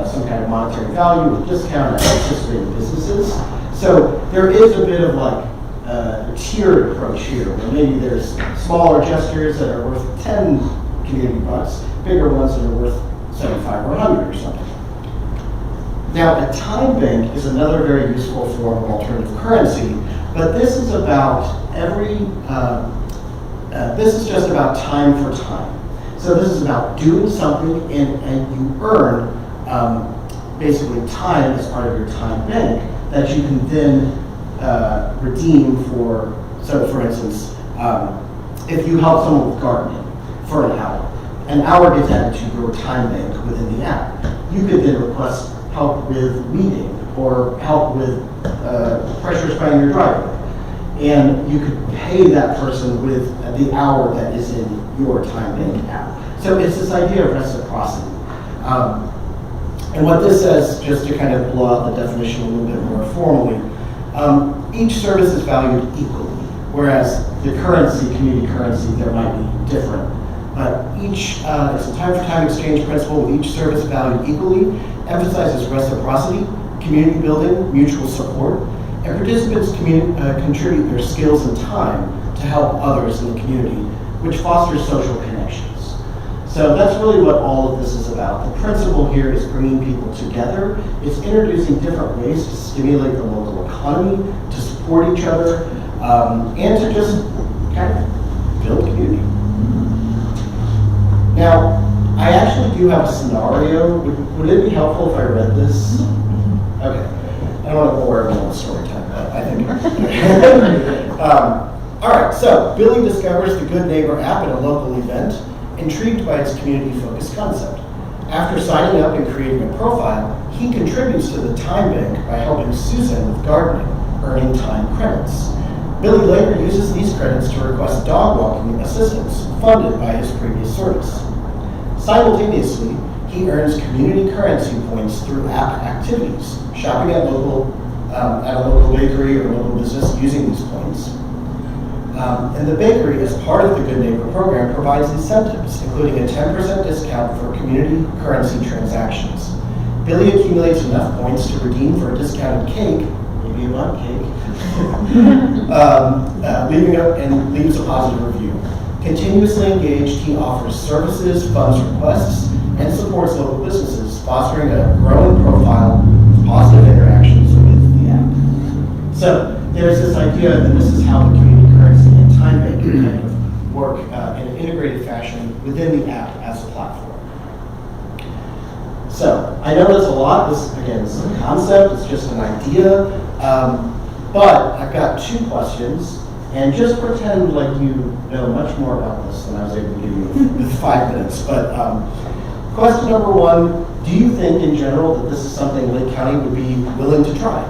some kind of monetary value or discount at participating businesses. So there is a bit of like a tiered approach here, where maybe there's smaller gestures that are worth 10 community bucks, bigger ones that are worth 75 or 100 or something. Now, a time bank is another very useful form of alternative currency, but this is about this is just about time for time. So this is about doing something and you earn basically time as part of your time bank that you can then redeem for. So for instance, if you help someone with gardening for an hour gets added to your time bank within the app. You could then request help with weeding or help with pressure spraying your driveway. And you could pay that person with the hour that is in your time bank app. So it's this idea of reciprocity. And what this says, just to kind of blow out the definition a little bit more formally, each service is valued equally, whereas the currency, community currency, there might be different. But it's a time-for-time exchange principle with each service valued equally, emphasizes reciprocity, community building, mutual support, and participants contribute their skills and time to help others in the community, which fosters social connections. So that's really what all of this is about. The principle here is bringing people together. It's introducing different ways to stimulate the local economy, to support each other, and to just kind of build community. Now, I actually do have a scenario. Would it be helpful if I read this? Okay. I don't want to bore everyone with story time, but I think. All right, so Billy discovers the Good Neighbor app at a local event, intrigued by its community-focused concept. After signing up and creating a profile, he contributes to the time bank by helping Susan with gardening, earning time credits. Billy later uses these credits to request dog walking assistance funded by his previous service. Simultaneously, he earns community currency points through app activities, shopping at a local bakery or local business using these points. And the bakery, as part of the Good Neighbor program, provides incentives, including a 10% discount for community currency transactions. Billy accumulates enough points to redeem for a discounted cake, maybe you want cake, leaves a positive review. Continuously engaged, he offers services, funds requests, and supports local businesses, fostering a growing profile of positive interactions with the app. So there's this idea that this is how the community currency and time bank can kind of work in an integrated fashion within the app as a platform. So I know that's a lot. This, again, is a concept. It's just an idea. But I've got 2 questions. And just pretend like you know much more about this than I was able to give you with 5 minutes. But question number one, do you think in general that this is something Lake County would be willing to try?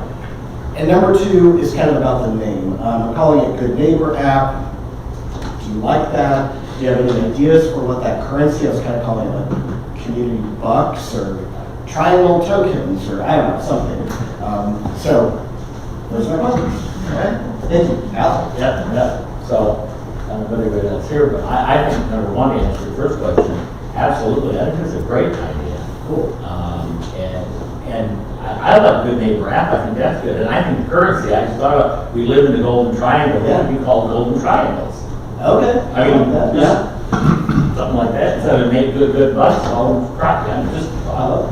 And number two is kind of about the name. I'm calling it Good Neighbor app. Do you like that? Do you have any ideas for what that currency, I was kind of calling it like community bucks or triangle tokens or I don't know, something. So those are my questions. All right. Thank you. Al? Yeah. So, I don't know if anybody else here, but I think number one, to answer your first question, absolutely. I think it's a great idea. Cool. And I love Good Neighbor app. I think that's good. And I think the currency, I just thought about, we live in the Golden Triangle. What would be called Golden Triangles? Okay. I mean, yeah. Something like that. Instead of make good bucks, all crap. I just thought.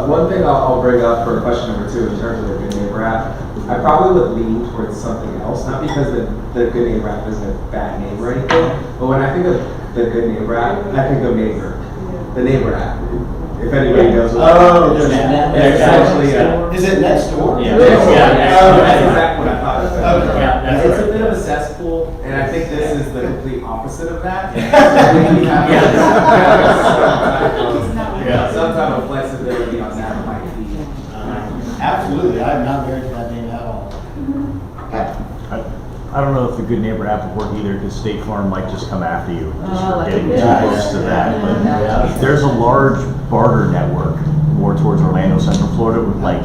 One thing I'll bring up for question number two in terms of the Good Neighbor app, I probably would lean towards something else, not because the Good Neighbor app is a bad name or anything, but when I think of the Good Neighbor app, I think of neighbor, the neighbor app. If anybody knows what essentially, is it next door? Yeah. That's exactly what I thought it was. Yeah, it's a bit of a cesspool, and I think this is the complete opposite of that. Some type of flexibility on that might be. Absolutely, I'm not married to that name at all. I don't know if the Good Neighbor app would work either, because State Farm might just come after you just for like getting a too close to that. But there's a large barter network more towards Orlando, Central Florida, with like,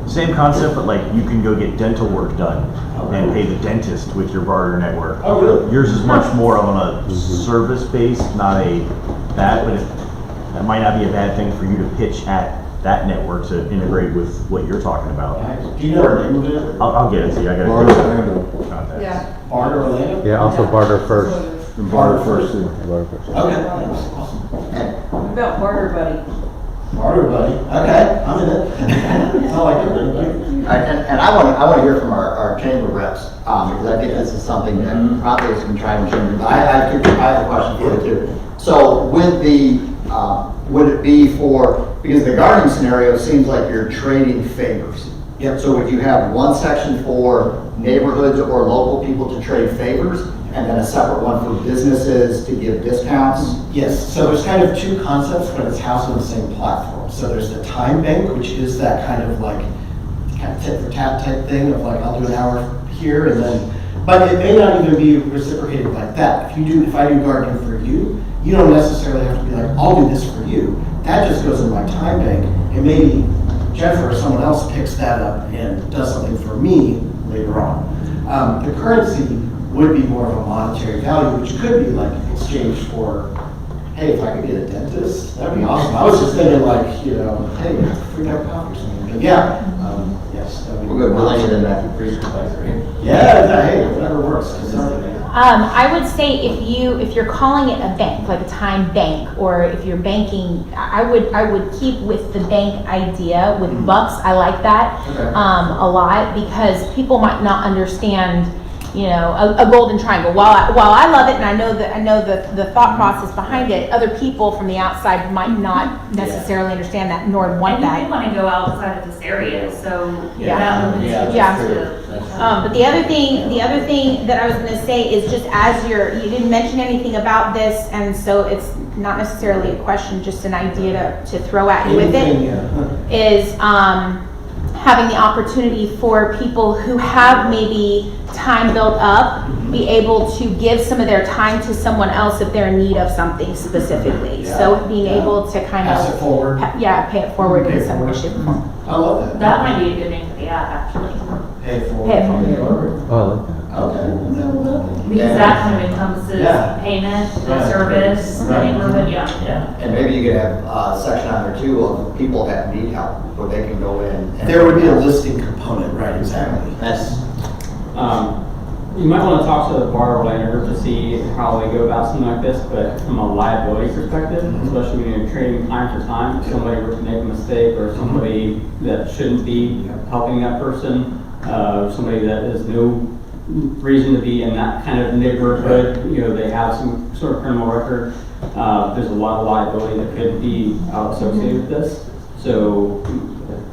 same concept, but like you can go get dental work done and pay the dentist with your barter network. Oh, really? Yours is much more of on a service base, not a that, but that might not be a bad thing for you to pitch at that network to integrate with what you're talking about. Do you know the name of it? I'll get it to you. I got Barter to Orlando. Yeah. Barter Orlando? Yeah, also barter first. Barter first. Barter first. Okay, that's awesome. What about Barter Buddy? Barter buddy. Okay, I'm in it. I like it. And I want to hear from our chamber reps, because I think this is something that probably has been tried and true. But I have a question for you too. So would it be for, because the gardening scenario seems like you're trading favors. Yep. So would you have one section for neighborhoods or local people to trade favors, and then a separate one for businesses to give discounts? Yes, so there's kind of two concepts, but it's housed on the same platform. So there's the time bank, which is that kind of like tit for tat type thing of like, I'll do an hour here and then, but it may not even be reciprocated like that. If I do gardening for you, you don't necessarily have to be like, I'll do this for you. That just goes in my time bank, and maybe Jennifer or someone else picks that up and does something for me later on. The currency would be more of a monetary value, which could be like exchanged for, hey, if I could get a dentist, that'd be awesome. I was just thinking like, hey, free cup of coffee or something. But yeah, yes. That would be We're good in that free right? Yeah, hey, whatever works. I would say if you're calling it a bank, like a time bank, or if you're banking, I would keep with the bank idea with bucks. I like that a lot, because people might not understand, a golden triangle. While I love it and I know the thought process behind it, other people from the outside might not necessarily understand that nor want that. And you want to go outside of this area, so that limits But the other thing that I was going to say is just as you didn't mention anything about this, and so it's not necessarily a question, just an idea to throw at you with it, is having the opportunity for people who have maybe time built up, be able to give some of their time to someone else if they're in need of something specifically. So being able to kind Pass it forward. pay it forward in some way, shape, or form. I love that. That might be a good name for the app, actually. Pay it forward. Pay it forward. Oh, I like that. Okay. Because that kind of encompasses payment, the service, the neighborhood, And maybe you could have a section on there too of people that need help, where they can go in. There would be a listing component, right? Exactly. You might want to talk to the Barter Orlando group to see how they go about something like this, but from a liability perspective, especially when you're trading time for time, if somebody were to make a mistake or somebody that shouldn't be helping that person, somebody that has no reason to be in that kind of neighborhood, they have some sort of criminal record, there's a lot of liability that could be associated with this. So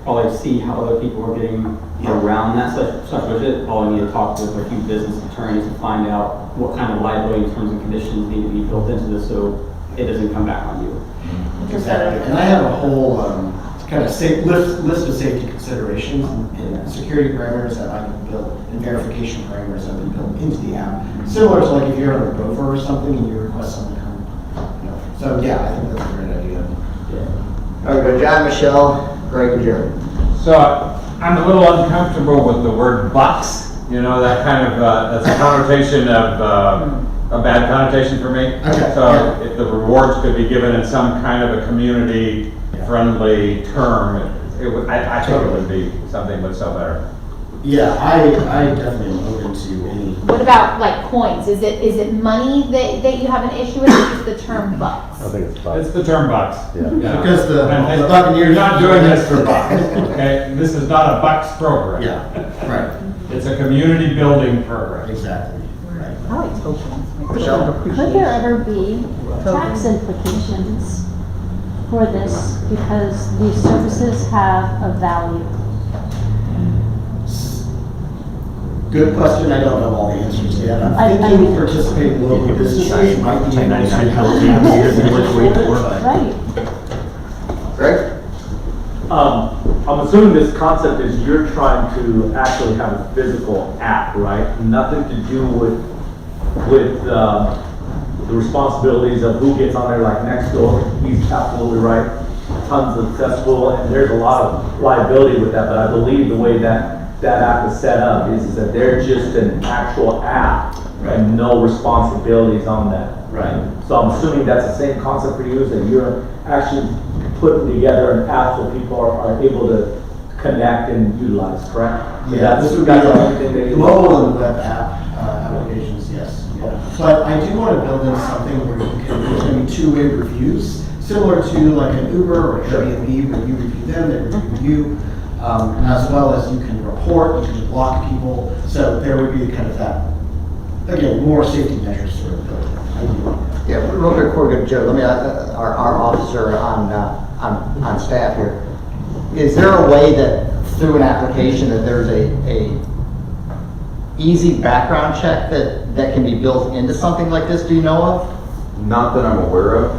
probably see how other people are getting around that such with it. Probably need to talk with a few business attorneys to find out what kind of liability in terms and conditions need to be built into this, so it doesn't come back on you. Exactly, and I have a whole kind of list of safety considerations and security parameters that I can build and verification parameters that we build into the app. Similar to like if you're on a rover or something and you request someone to come, So yeah, I think that's a great idea. All right, go John, Michelle, Greg, and Jerry. So I'm a little uncomfortable with the word bucks. That kind of, that's a connotation of, a bad connotation for me. Okay. So if the rewards could be given in some kind of a community-friendly term, I think it would be something would sell better. Yeah, I definitely am open to any. What about like coins? Is it money that you have an issue with, or just the term bucks? I think it's bucks. It's the term bucks. Yeah. Because the And Buccaneers. you're not doing this for bucks, okay? This is not a bucks program. Yeah, right, It's a community building program. exactly. Right. I like tokens. Michelle? Could there ever be tax implications for this because these services have a value? Good question. I don't know all the answers yet. I'm I thinking mean- participating in local businesses might be. 1099 penalty. Right. Greg? I'm assuming this concept is you're trying to actually have a physical app, right? Nothing to do with the responsibilities of who gets on there, like Nextdoor. He's absolutely right. Tons of cesspool, and there's a lot of liability with that, but I believe the way that app is set up is that they're just an actual app and no responsibilities on that. Right. So I'm assuming that's the same concept for you, is that you're actually putting together an app so people are able to connect and utilize, correct? Yeah, this would be that's like everything that you mobile and web app applications, yes. Yeah. But I do want to build in something where there's going to be two-way reviews, similar to like an Uber or Airbnb, where you review them, they review you, as well as you can report, you can block people. So there would be kind of that, again, more safety measures sort of built in. I do. Yeah, real quick before we go to Joe, let me, our officer on staff here. Is there a way that through an application that there's a easy background check that can be built into something like this, do you know of? Not that I'm aware of.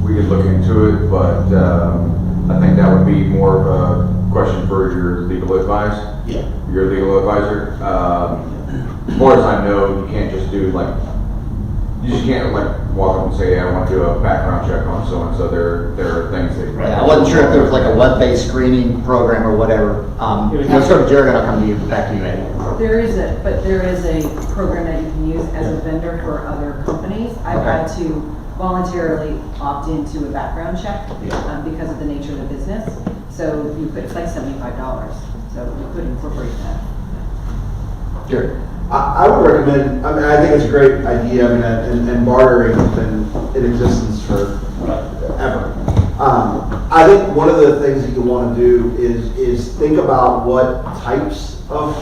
We could look into it, but I think that would be more of a question for your legal advice. Yeah. Your legal advisor. As far as I know, you can't just do you just can't walk up and say, I want to do a background check on so-and-so. There are things that. Right. I wasn't sure if there was like a web-based screening program or whatever. Let's go to Jared and I'll come to you, back to you, Eddie. There is a program that you can use as a vendor for other companies. I've had to voluntarily opt into a background check because of the nature of the business. So you could, it's like $75. So you could incorporate that. Jared. I would recommend, I think it's a great idea, and bartering has been in existence for ever. I think one of the things that you want to do is think about what types of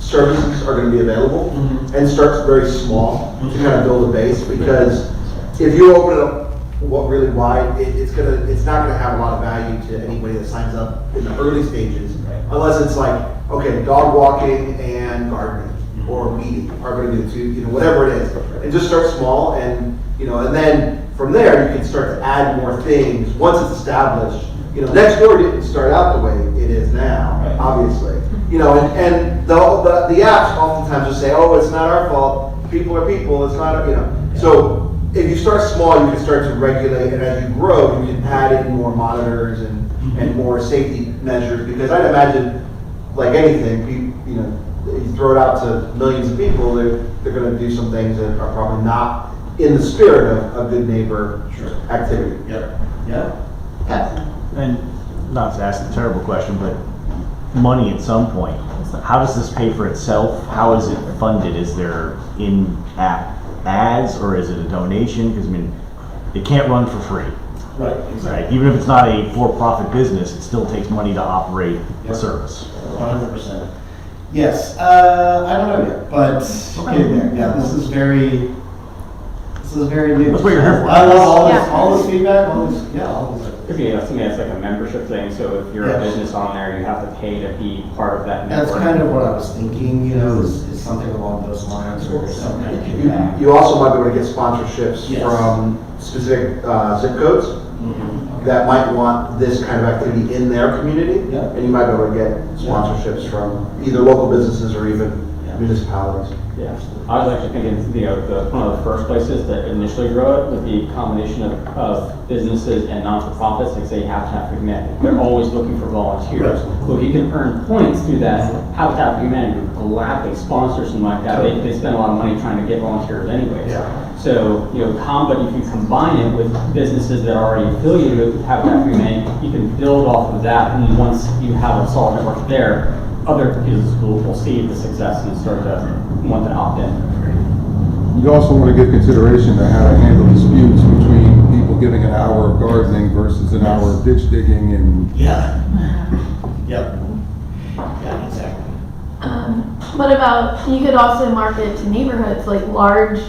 services are going to be available and start very small to kind of build a base, because if you open it up really wide, it's not going to have a lot of value to anybody that signs up in the early stages, unless it's like, okay, dog walking and gardening or weeding are going to be the two, whatever it is, and just start small, and then from there you can start to add more things once it's established. Nextdoor didn't start out the way it is now, obviously. And the apps oftentimes just say, oh, it's not our fault. People are people. It's not, So if you start small, you can start to regulate, and as you grow, you can add in more monitors and more safety measures. Because I'd imagine, like anything, you throw it out to millions of people, they're going to do some things that are probably not in the spirit of a good neighbor activity. And not to ask a terrible question, but money at some point. How does this pay for itself? How is it funded? Is there in-app ads, or is it a donation? Because it can't run for free. Right, exactly. Right? Even if it's not a for-profit business, it still takes money to operate the service. 100%. Yes, I don't know yet, but getting there. Yeah, this is very new. That's what you're here for. I love all this feedback, all this Could be something that's like a membership thing, so if you're a Yes. business on there, you have to pay to be part of that That's network. kind of what I was thinking, you know, is something along those lines, or some kind of kickback. You also might be able to get sponsorships Yes. from specific zip codes that might want this kind of activity in their community. Yeah. And you might be able to get sponsorships from either local businesses or even municipalities. Yeah, I was actually thinking, you know, one of the first places that initially grow it would be a combination of businesses and non-for-profits, like say Habitat for Humanity. They're always looking for volunteers. So if you can earn points through that, Habitat for Humanity would gladly sponsor something like that. They spend a lot of money trying to get volunteers anyways. So, you know, but if you combine it with businesses that are already affiliated with Habitat for Humanity, you can build off of that, and once you have a solid network there, other businesses will see the success and start to want to opt in. You also want to give consideration to how to handle disputes between people giving an hour of gardening versus an hour of ditch digging and. Yeah, exactly. What about, you could also market to neighborhoods, like large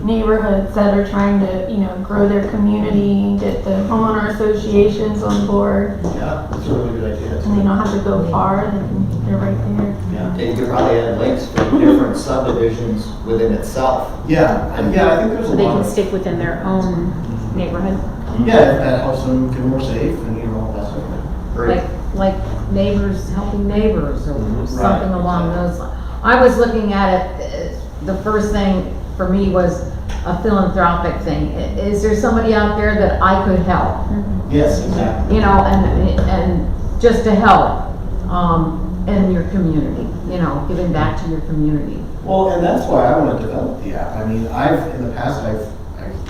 neighborhoods that are trying to, you know, grow their community, get the homeowner associations on board. Yeah, that's a really good idea. And they don't have to go far, they're right there. Yeah. You could probably add links for different subdivisions within itself. Yeah, I think there's a So they lot can of. stick within their own neighborhood. Yeah, if that helps them feel more safe and, you know, all that sort of thing. Great. Like neighbors helping neighbors or something Right. along those lines. I was looking at it, the first thing for me was a philanthropic thing. Is there somebody out there that I could help? Yes, exactly. You know, and just to help, in your community, you know, giving back to your community. Well, and that's why I want to develop the app. I mean, in the past, I've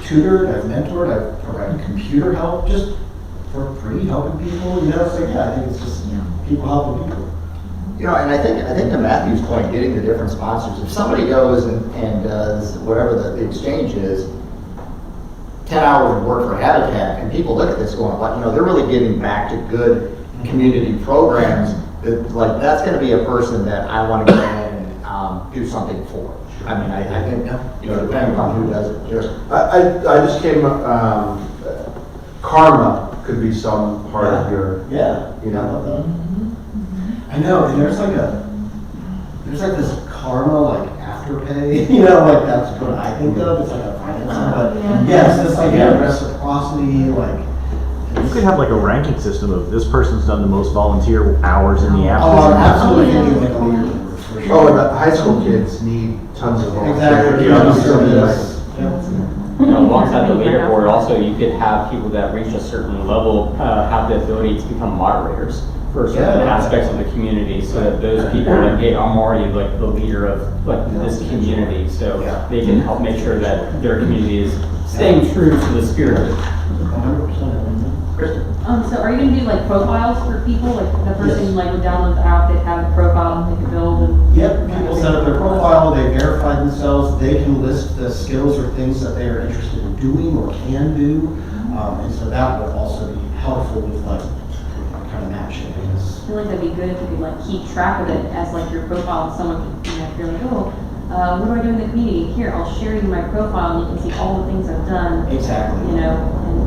tutored, I've mentored, I've provided computer help just for free, helping people, you know, so yeah, I think it's just people helping people. You know, and I think to Matthew's point, getting the different sponsors, if somebody goes and does whatever the exchange is, 10 hours of work for Habitat, and people look at this going, well, you know, they're really giving back to good community programs, that, like, that's gonna be a person that I wanna go ahead and do something for. I mean, I think, you know, depending upon who does it, sure. I just came, karma could be some part of your, you know. I know, and there's like this karma, like afterpay, you know, like that's what I think of, it's like a financing, but yes, it's like reciprocity, like. You could have like a ranking system of this person's done the most volunteer hours in the app. Oh, absolutely, like a leaderboard for sure. Oh, and the high school kids need tons of volunteers. Exactly. You know, alongside the leaderboard, also you could have people that reach a certain level have the ability to become moderators for certain aspects of the community, so that those people that, hey, I'm already like the leader of like this community, so they can help make sure that their community is staying true to the spirit of it. 100%. So are you gonna do like profiles for people, like the person like would download the app, they'd have a profile and they could build and? Yep, people set up their profile, they verify themselves, they can list the skills or things that they are interested in doing or can do, and so that would also be helpful with like kind of matching, I guess. I feel like that'd be good if you could like keep track of it as like your profile, and someone could, you know, if you're like, oh, what do I do in the community? Here, I'll share you my profile and you can see all the things I've done. Exactly. You know,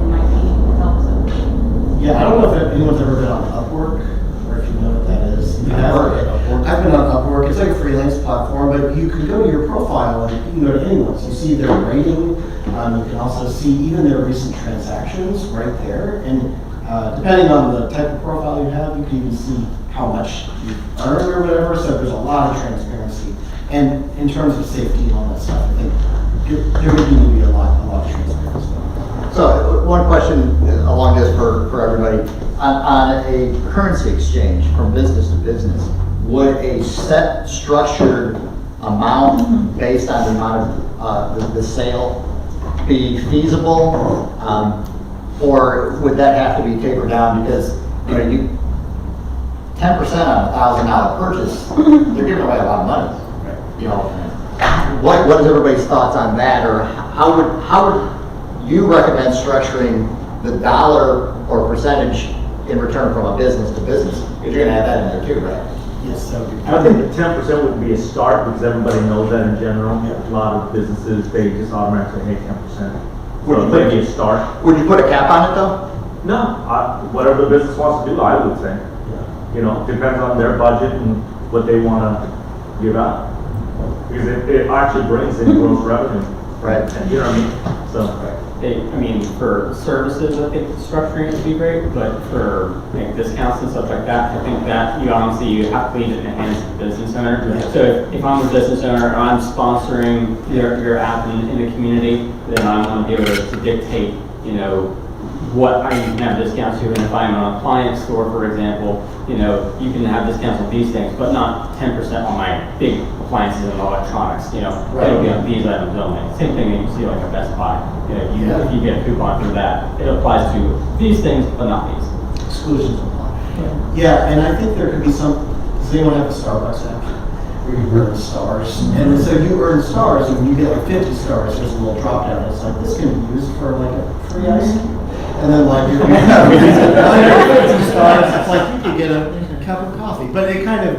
in my community, it helps. Yeah, I don't know if anyone's ever been on Upwork, or if you know what that is. I've been on Upwork. It's like a freelance platform, but you can go to your profile and you can go to anyone's. You see their rating. You can also see even their recent transactions right there. And depending on the type of profile you have, you can even see how much you've earned or whatever. So there's a lot of transparency. And in terms of safety and all that stuff, I think there would need to be a lot of transparency. So one question along this for everybody. On a currency exchange from business to business, would a set structured amount based on the amount of the sale be feasible? Or would that have to be tapered down because, you know, 10% on a $1,000 purchase, they're giving away a lot of money. You know, what is everybody's thoughts on that, or how would you recommend structuring the dollar or percentage in return from a business to business? Because you're going to have that in there too, right? Yes, that would be. I think the 10% would be a start because everybody knows that in general. A lot of businesses, they just automatically hit 10%. So it would be a start. Would you put a cap on it though? No, whatever the business wants to do, I would say. You know, depends on their budget and what they want to give out. Because it actually brings in gross revenue. Right. You know what I mean? So. I mean, for services, I think structuring would be great, but for like discounts and stuff like that, I think that you have to leave it in the hands of the business owner. So if I'm a business owner, and I'm sponsoring your app in the community, then I want to be able to dictate, you know, what I can have discounts to. And if I'm a appliance store, for example, you know, you can have discounts on these things, but not 10% on my big appliances and electronics, you know. Right. It'll be on these items only. Same thing that you see like a Best Buy. You know, if you get a coupon through that, it applies to these things, but not these. Exclusions apply. Yeah, and I think there could be some, does anyone have a Starbucks app? Where you earn stars. And so you earn stars, and when you get like 50 stars, there's a little drop down. It's like, this can be used for like a free ice cream. And then like, if you have 50 stars, it's like you could get a cup of coffee. But it kind of